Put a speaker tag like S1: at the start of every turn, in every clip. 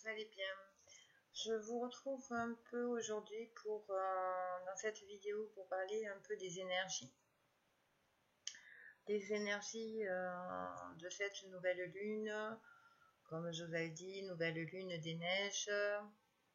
S1: allez bien. Je vous retrouve un peu aujourd'hui pour dans cette vidéo pour parler un peu des énergies. Des énergies de cette nouvelle lune. Comme je vous avais dit, nouvelle lune des neiges.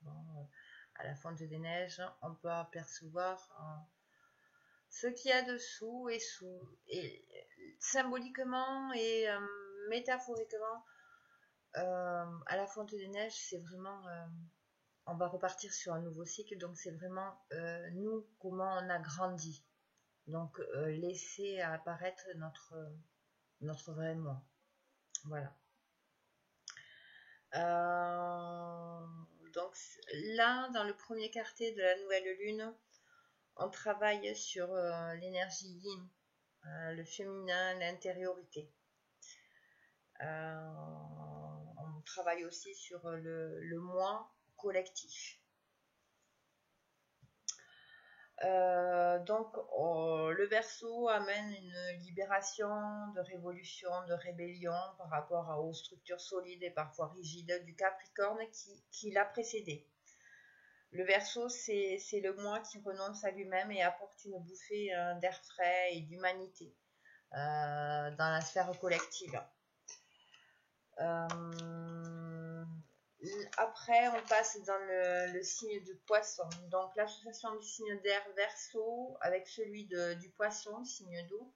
S1: Bon, à la fonte des neiges, on peut apercevoir ce qu'il y a dessous et symboliquement et métaphoriquement. À la fonte des neiges, c'est vraiment, on va repartir sur un nouveau cycle, donc c'est vraiment nous, comment on a grandi. Donc laisser apparaître notre vrai moi. Voilà. Donc là, dans le premier quartier de la nouvelle lune, on travaille sur l'énergie yin, le féminin, l'intériorité. On travaille aussi sur le moi collectif. Donc le Verseau amène une libération, de révolution, de rébellion par rapport aux structures solides et parfois rigides du Capricorne qui l'a précédé. Le Verseau, c'est le moi qui renonce à lui-même et apporte une bouffée d'air frais et d'humanité dans la sphère collective. Après, on passe dans le signe de Poisson. Donc, l'association du signe d'air Verseau avec celui du Poisson, signe d'eau,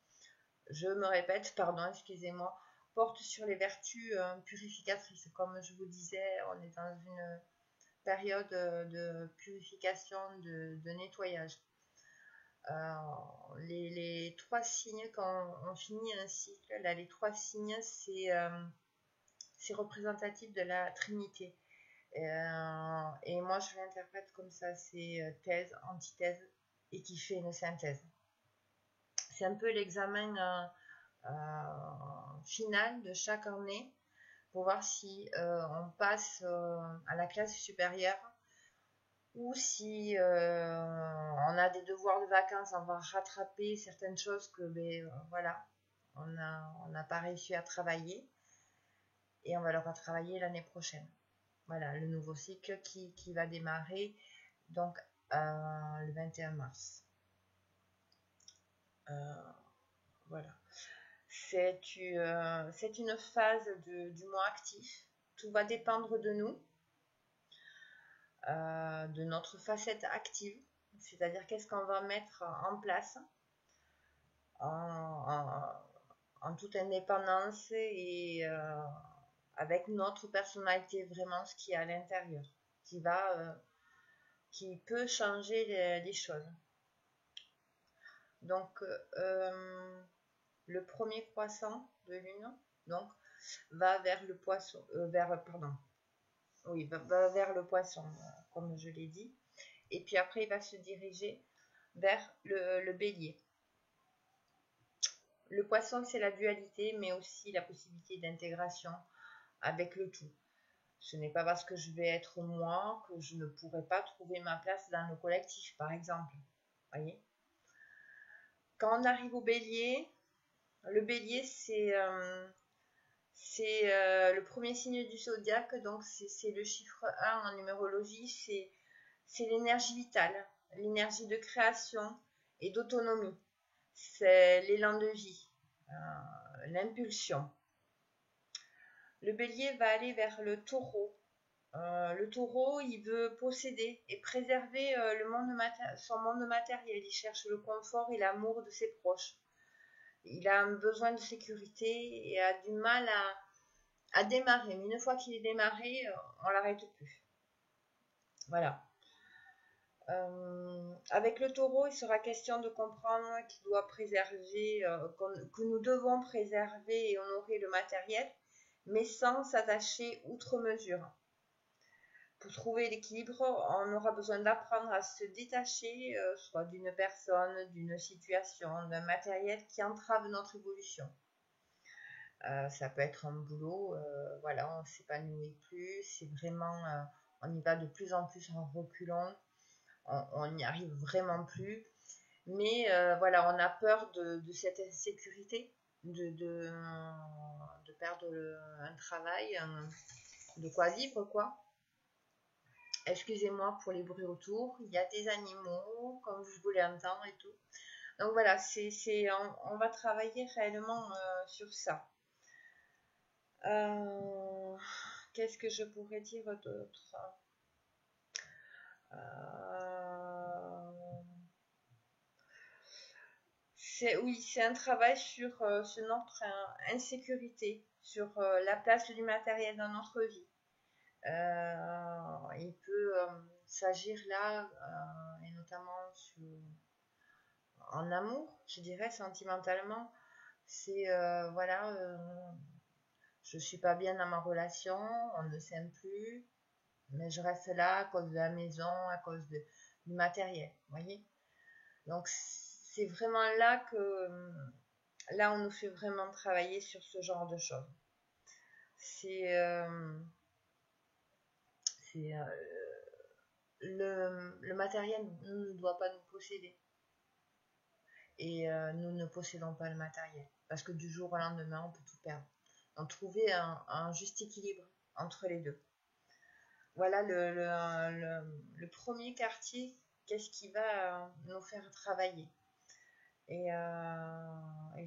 S1: je me répète, pardon, excusez-moi, porte sur les vertus purificatrices. Comme je vous disais, on est dans une période de purification, de nettoyage. Les trois signes, quand on finit un cycle, là, les trois signes, c'est représentatif de la Trinité. Et moi, je l'interprète comme ça, c'est thèse, antithèse, et qui fait une synthèse. C'est un peu l'examen final de chaque année pour voir si on passe à la classe supérieure ou si on a des devoirs de vacances, on va rattraper certaines choses que voilà, on n'a pas réussi à travailler et on va le retravailler l'année prochaine. Voilà, le nouveau cycle qui va démarrer donc le 21 mars. Voilà. C'est une phase du mois actif. Tout va dépendre de nous, de notre facette active, c'est-à-dire qu'est-ce qu'on va mettre en place en toute indépendance et avec notre personnalité, vraiment ce qui est à l'intérieur, qui peut changer les choses. Donc le premier croissant de lune donc va vers le poisson, va vers le poisson, comme je l'ai dit, et puis après il va se diriger vers le bélier. Le poisson, c'est la dualité, mais aussi la possibilité d'intégration avec le tout. Ce n'est pas parce que je vais être moi que je ne pourrai pas trouver ma place dans le collectif, par exemple. Voyez ? Quand on arrive au bélier, le bélier, c'est le premier signe du zodiaque, donc c'est le chiffre 1 en numérologie, c'est l'énergie vitale, l'énergie de création et d'autonomie. C'est l'élan de vie, l'impulsion. Le bélier va aller vers le taureau. Le taureau, il veut posséder et préserver son monde matériel. Il cherche le confort et l'amour de ses proches. Il a un besoin de sécurité et a du mal à démarrer. Mais une fois qu'il est démarré, on ne l'arrête plus. Voilà. Avec le taureau, il sera question de comprendre qu'il doit préserver, que nous devons préserver et honorer le matériel, mais sans s'attacher outre mesure. Pour trouver l'équilibre, on aura besoin d'apprendre à se détacher, soit d'une personne, d'une situation, d'un matériel qui entrave notre évolution. Ça peut être un boulot, voilà, on ne s'épanouit plus, c'est vraiment, on y va de plus en plus en reculant, on n'y arrive vraiment plus, mais voilà, on a peur de cette insécurité, de perdre un travail, de quoi vivre, quoi. Excusez-moi pour les bruits autour. Il y a des animaux, comme vous voulez entendre et tout. Donc voilà, on va travailler réellement sur ça. Qu'est-ce que je pourrais dire d'autre? Oui, c'est un travail sur notre insécurité, sur la place du matériel dans notre vie. Il peut s'agir là, et notamment en amour, je dirais, sentimentalement. C'est, voilà, je suis pas bien dans ma relation, on ne s'aime plus, mais je reste là à cause de la maison, à cause du matériel, vous voyez. Donc c'est vraiment là que là on nous fait vraiment travailler sur ce genre de choses. C'est le matériel ne doit pas nous posséder et nous ne possédons pas le matériel parce que du jour au lendemain on peut tout perdre. Donc trouver un juste équilibre entre les deux. Voilà le premier quartier, qu'est-ce qui va nous faire travailler. Et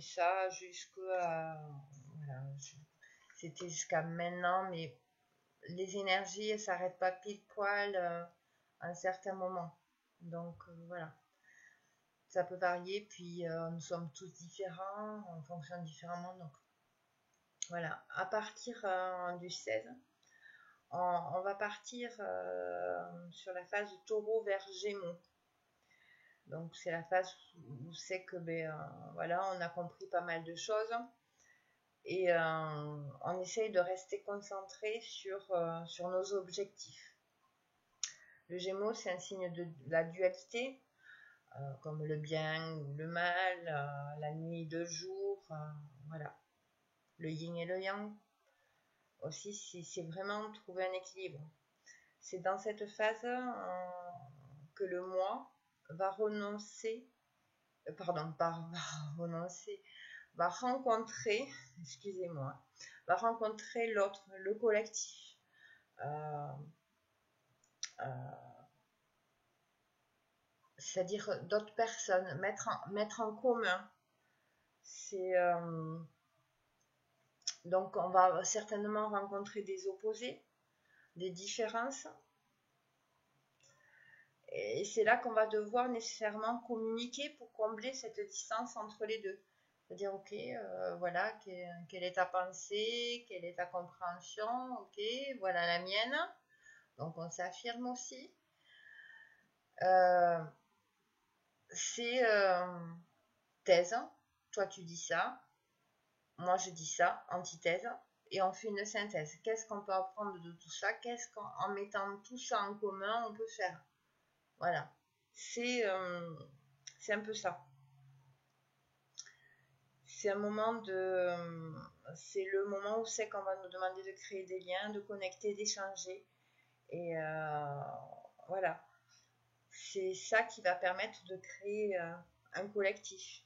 S1: ça, voilà, c'était jusqu'à maintenant, mais les énergies, elles s'arrêtent pas pile poil à un certain moment. Donc voilà, ça peut varier, puis nous sommes tous différents, on fonctionne différemment. Donc voilà, à partir du 16, on va partir sur la phase de taureau vers gémeaux. Donc c'est la phase où c'est que voilà, on a compris pas mal de choses et on essaye de rester concentré sur nos objectifs. Le Gémeaux, c'est un signe de la dualité, comme le bien ou le mal, la nuit et le jour, voilà. Le yin et le yang. Aussi, c'est vraiment trouver un équilibre. C'est dans cette phase que le moi va renoncer, va rencontrer, excusez-moi, va rencontrer l'autre, le collectif. C'est-à-dire d'autres personnes, mettre en commun. C'est donc on va certainement rencontrer des opposés, des différences. Et c'est là qu'on va devoir nécessairement communiquer pour combler cette distance entre les deux. C'est-à-dire, ok, voilà, quelle est ta pensée, quelle est ta compréhension, ok, voilà la mienne. Donc on s'affirme aussi. C'est thèse, toi tu dis ça, moi je dis ça, antithèse, et on fait une synthèse. Qu'est-ce qu'on peut apprendre de tout ça? Qu'est-ce qu'en mettant tout ça en commun on peut faire? Voilà, c'est un peu ça. C'est un moment c'est le moment où c'est qu'on va nous demander de créer des liens, de connecter, d'échanger. Et voilà, c'est ça qui va permettre de créer un collectif.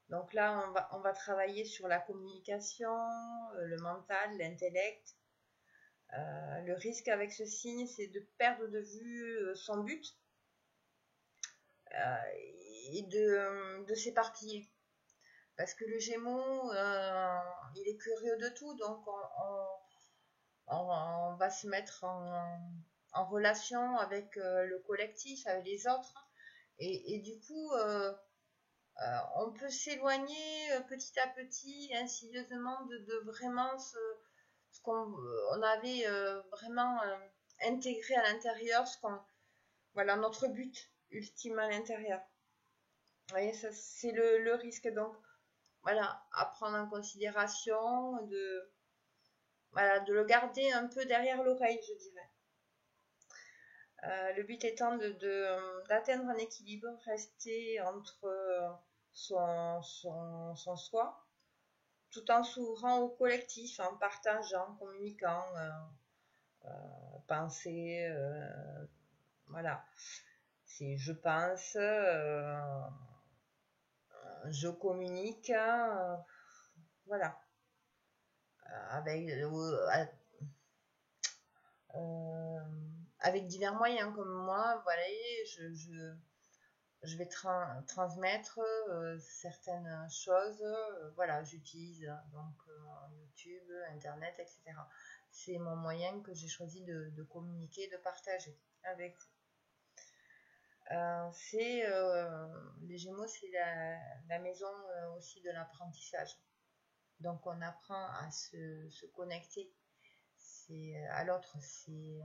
S1: Donc là, on va travailler sur la communication, le mental, l'intellect. Le risque avec ce signe, c'est de perdre de vue son but et de s'éparpiller. Parce que le Gémeaux, il est curieux de tout, donc on va se mettre en relation avec le collectif, avec les autres. Et du coup, on peut s'éloigner petit à petit, insidieusement, de vraiment ce qu'on avait vraiment intégré à l'intérieur, voilà, notre but ultime à l'intérieur. Vous voyez, ça c'est le risque. Donc, voilà, à prendre en considération, voilà, de le garder un peu derrière l'oreille, je dirais. Le but étant d'atteindre un équilibre, rester entre son soi, tout en s'ouvrant au collectif, en partageant, communiquant, penser, voilà. C'est je pense, je communique, voilà. avec, avec divers moyens comme moi, voilà, je vais transmettre certaines choses. Voilà, j'utilise donc YouTube, Internet, etc. C'est mon moyen que j'ai choisi de communiquer, de partager avec vous. Les Gémeaux, c'est la maison aussi de l'apprentissage. Donc on apprend à se connecter. À l'autre, c'est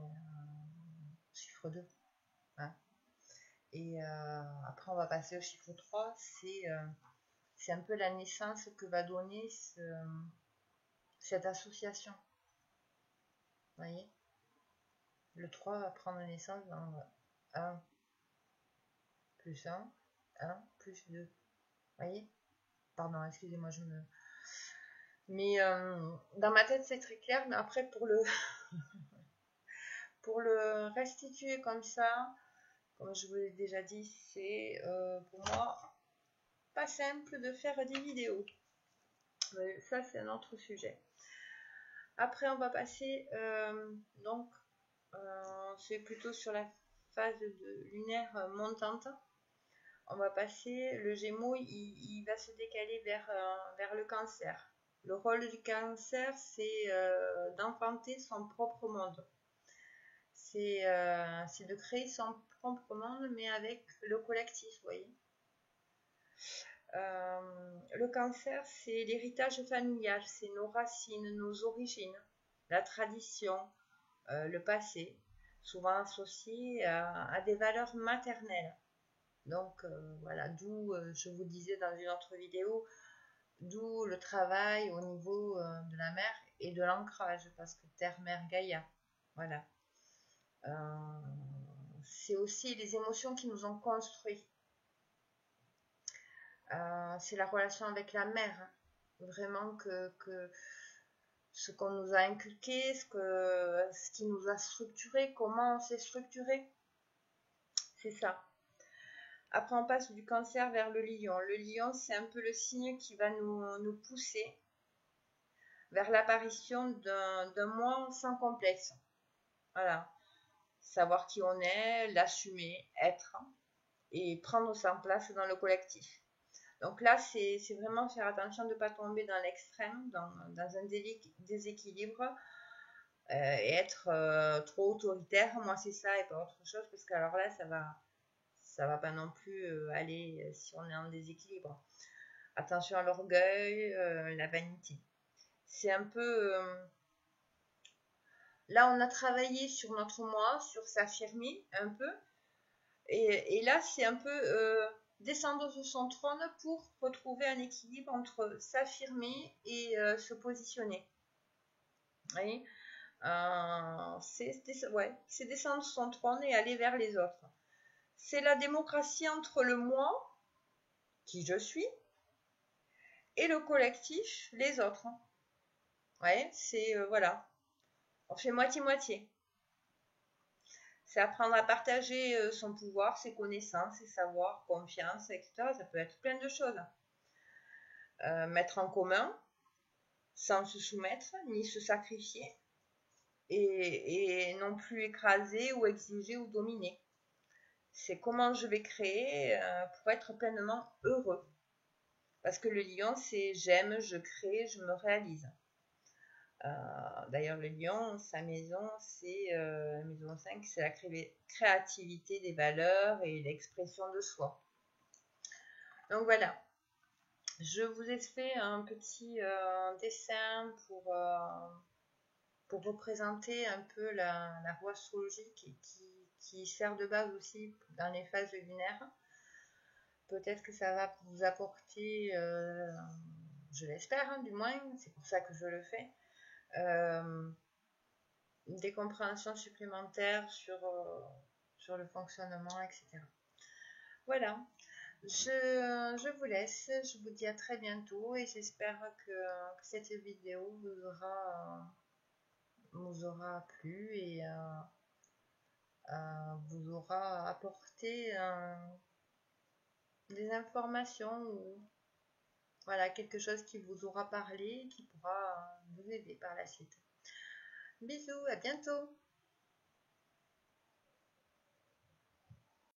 S1: chiffre 2. Hein. Et après, on va passer au chiffre 3. C'est un peu la naissance que va donner cette association. Vous voyez, le 3 va prendre naissance dans 1 plus 1, 1 plus 2. Vous voyez? Pardon, excusez-moi, Mais dans ma tête, c'est très clair, mais après, pour le restituer comme ça, comme je vous l'ai déjà dit, c'est pour moi pas simple de faire des vidéos. Mais ça, c'est un autre sujet. Après, on va passer, donc, c'est plutôt sur la phase lunaire montante. On va passer, le Gémeaux, il va se décaler vers le Cancer. Le rôle du Cancer, c'est d'enfanter son propre monde. C'est de créer son propre monde, mais avec le collectif, vous voyez. Le Cancer, c'est l'héritage familial, c'est nos racines, nos origines, la tradition, le passé, souvent associé à des valeurs maternelles. Donc voilà, d'où je vous disais dans une autre vidéo, d'où le travail au niveau de la mer et de l'ancrage, parce que terre, mer, Gaïa. Voilà. C'est aussi les émotions qui nous ont construits. C'est la relation avec la mer. Hein. Vraiment que ce qu'on nous a inculqué, ce qui nous a structuré, comment on s'est structuré. C'est ça. Après, on passe du Cancer vers le Lion. Le Lion, c'est un peu le signe qui va nous pousser vers l'apparition d'un moi sans complexe. Voilà. Savoir qui on est, l'assumer, être et prendre sa place dans le collectif. Donc là, c'est vraiment faire attention de ne pas tomber dans l'extrême, dans un déséquilibre et être trop autoritaire. Moi, c'est ça et pas autre chose, parce que alors là, ça va pas non plus aller si on est en déséquilibre. Attention à l'orgueil, la vanité. C'est un peu... là, on a travaillé sur notre moi, sur s'affirmer un peu. Et là, c'est un peu descendre sur son trône pour retrouver un équilibre entre s'affirmer et se positionner. Vous voyez, c'est descendre sur son trône et aller vers les autres. C'est la démocratie entre le moi, qui je suis, et le collectif, les autres. Ouais, c'est voilà, on fait moitié-moitié. C'est apprendre à partager son pouvoir, ses connaissances, ses savoirs, confiance, etc. Ça peut être plein de choses. Mettre en commun, sans se soumettre, ni se sacrifier, et non plus écraser ou exiger ou dominer. C'est comment je vais créer pour être pleinement heureux. Parce que le lion, c'est j'aime, je crée, je me réalise. D'ailleurs, le lion, sa maison, c'est maison 5, c'est la créativité des valeurs et l'expression de soi. Donc voilà, je vous ai fait un petit dessin pour représenter un peu la roue astrologique qui sert de base aussi dans les phases lunaires. Peut-être que ça va vous apporter, je l'espère hein, du moins, c'est pour ça que je le fais, des compréhensions supplémentaires sur le fonctionnement, etc. Voilà, je vous laisse, je vous dis à très bientôt et j'espère que cette vidéo vous aura plu et vous aura apporté des informations Voilà, quelque chose qui vous aura parlé, qui pourra vous aider par la suite. Bisous, à bientôt!